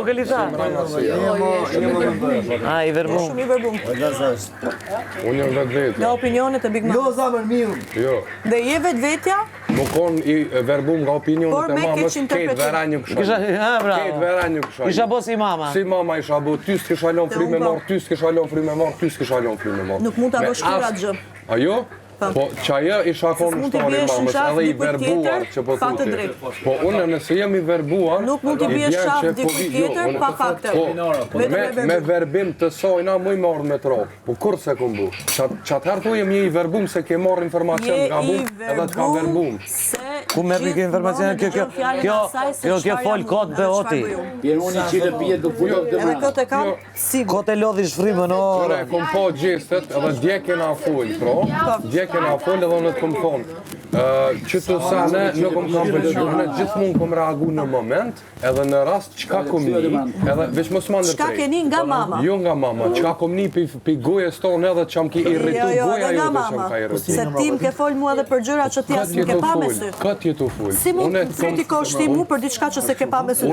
vogël i tha. A, i verbum. Shumë i verbum. Unë jam vetë. Nga opinionet e Big Mama. Jo, zamër miu. Jo. Dhe je vetvetja, Më konë i verbum nga por opinionet e me mamës, keq ketë interpretim. vera një kësha. Ha, Ketë bravo. vera një kësha. Isha bo si mama. Si mama isha bo, ty s'kisha lon fry me marë, ty s'kisha lon fry me marë, ty s'kisha lon fry me marë. Nuk mund ta bësh kur atë gjë. A jo? Po, qaja isha konë S'mund t'i shtari biesh në mamës, shaf edhe i dikujt verbuar tjetër, që po pa të thuti. drejtë. Po unë nëse jam i verbuar, Nuk mund t'i i biesh bjen shaf që dikujt jo, tjetër unë- pa fakte. Po, Vetëm me verbum. me verbim të sojna mu i marrë me tropë, po kur se kom bu. Qatë thujem je i verbum se ke marrë informacion Je nga i bum edhe t'ka verbum. se Ku merr pikë informacion kjo fol kod beoti. Pieroni qile pije do pulo Edhe këtë e kam sigur. Kot e lodhish frymën, Ore, kom po gjestet edhe dje kena full, dje kena full edhe në të kom thonë. Që të sane nuk kom kam pëlqy, në gjithmonë kom reagu në moment, edhe në rast qka kom ni, edhe veç mos ma Çka ndërprej. keni nga mama? Jo nga mama, qka kom ni pi gojes tonë edhe që më ki irritu goja edhe jo nga dhe që më mama. ka irritu. Se ti më ke fol mua edhe për gjëra që ti as nuk ke pa me sy. Këtë jetu full. Si mund kritikosh ti mu për diçka që se ke pa me sy?